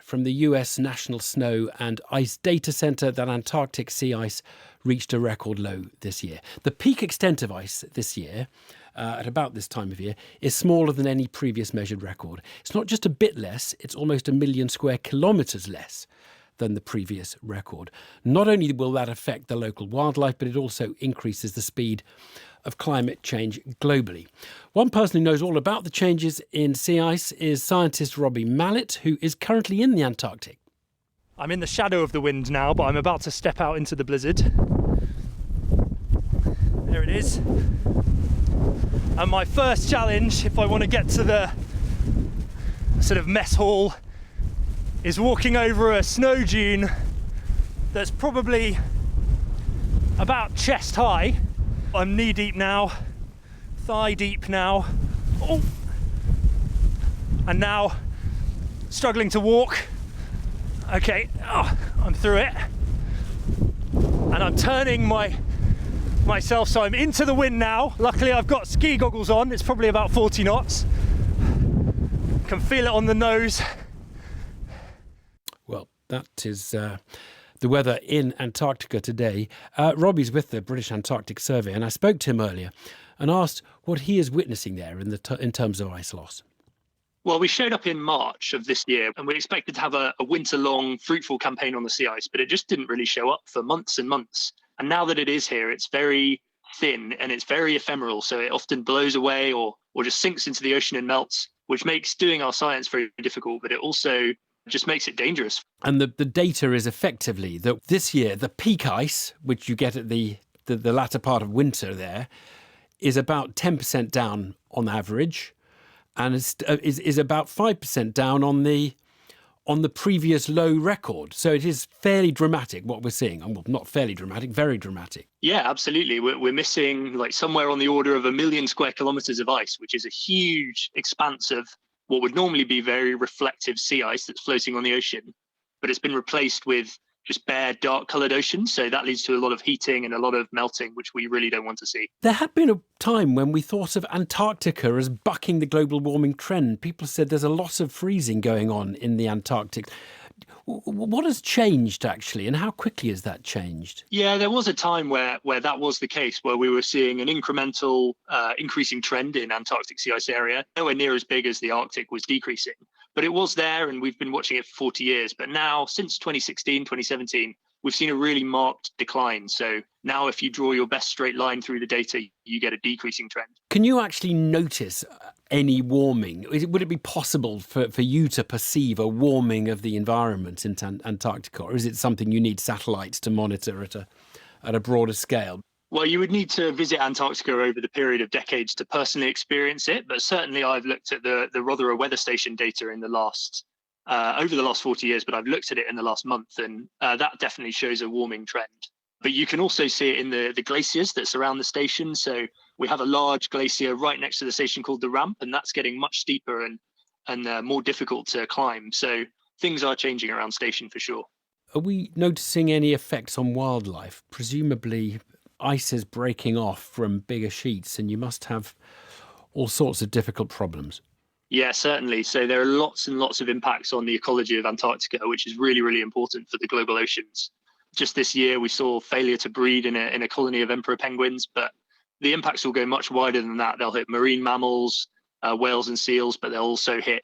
From the US National Snow and Ice Data Center that Antarctic sea ice reached a record low this year. The peak extent of ice this year, at about this time of year, is smaller than any previous measured record. It's not just a bit less, it's almost 1 million square kilometres less than the previous record. Not only will that affect the local wildlife, but it also increases the speed of climate change globally. One person who knows all about the changes in sea ice is scientist Robbie Mallett, who is currently in the Antarctic. I'm in the shadow of the wind now, but I'm about to step out into the blizzard. There it is. And my first challenge, if I want to get to the sort of mess hall, is walking over a snow dune that's probably about chest high. I'm knee deep now, thigh deep now, and now struggling to walk. Okay, I'm through it, and I'm turning myself so I'm into the wind now. Luckily I've got ski goggles on, it's probably about 40 knots. Can feel it on the nose. Well, that is the weather in Antarctica today. Robbie's with the British Antarctic Survey, and I spoke to him earlier and asked what he is witnessing there in terms of ice loss. Well, we showed up in March of this year, and we expected to have a winter-long fruitful campaign on the sea ice, but it just didn't really show up for months and months. And now that it is here, it's very thin and it's very ephemeral, so it often blows away or just sinks into the ocean and melts, which makes doing our science very difficult, but it also just makes it dangerous. And the data is effectively that this year, the peak ice, which you get at the latter part of winter there, is about 10% down on average, and is about 5% down on the previous low record. So it is fairly dramatic what we're seeing. Well, not fairly dramatic, very dramatic. Yeah, absolutely. We're missing like somewhere on the order of 1 million square kilometres of ice, which is a huge expanse of what would normally be very reflective sea ice that's floating on the ocean, but it's been replaced with just bare dark coloured ocean. So that leads to a lot of heating and a lot of melting, which we really don't want to see. There had been a time when we thought of Antarctica as bucking the global warming trend. People said there's a lot of freezing going on in the Antarctic. What has changed, actually, and how quickly has that changed? Yeah, there was a time where that was the case, where we were seeing an incremental increasing trend in Antarctic sea ice area, nowhere near as big as the Arctic was decreasing. But it was there, and we've been watching it for 40 years. But now, since 2016, 2017, we've seen a really marked decline. So now if you draw your best straight line through the data, you get a decreasing trend. Can you actually notice any warming? Would it be possible for you to perceive a warming of the environment in Antarctica, or is it something you need satellites to monitor at a broader scale? Well, you would need to visit Antarctica over the period of decades to personally experience it. But certainly I've looked at the Rothera weather station data in the last over the last 40 years, but I've looked at it in the last month, and that definitely shows a warming trend. But you can also see it in the glaciers that surround the station. So we have a large glacier right next to the station called the Ramp, and that's getting much steeper and more difficult to climb. So things are changing around station for sure. Are we noticing any effects on wildlife? Presumably ice is breaking off from bigger sheets, and you must have all sorts of difficult problems. Yeah, certainly. So there are lots and lots of impacts on the ecology of Antarctica, which is really, really important for the global oceans. Just this year, we saw failure to breed in a colony of emperor penguins, but the impacts will go much wider than that. They'll hit marine mammals, whales and seals, but they'll also hit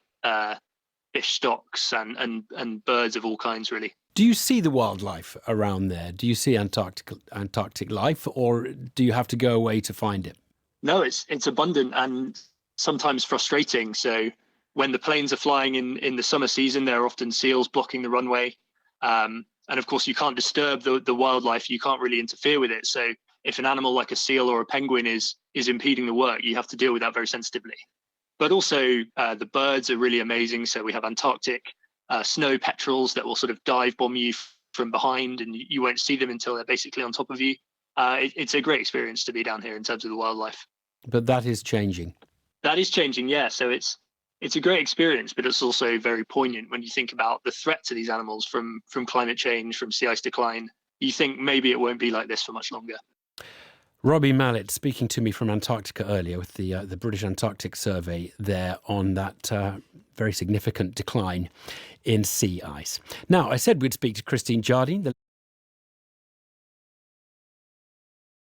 fish stocks and birds of all kinds, really. Do you see the wildlife around there? Do you see Antarctic life, or do you have to go away to find it? No, it's abundant and sometimes frustrating. So when the planes are flying in the summer season, there are often seals blocking the runway. And of course, you can't disturb the wildlife. You can't really interfere with it. So if an animal like a seal or a penguin is impeding the work, you have to deal with that very sensitively. But also the birds are really amazing. So we have Antarctic snow petrels that will sort of dive bomb you from behind, and you won't see them until they're basically on top of you. It's a great experience to be down here in terms of the wildlife. But that is changing. That is changing, yeah. So it's a great experience, but it's also very poignant when you think about the threat to these animals from climate change, from sea ice decline. You think maybe it won't be like this for much longer. Robbie Mallett speaking to me from Antarctica earlier with the British Antarctic Survey there on that very significant decline in sea ice. Now, I said we'd speak to Christine Jardine, the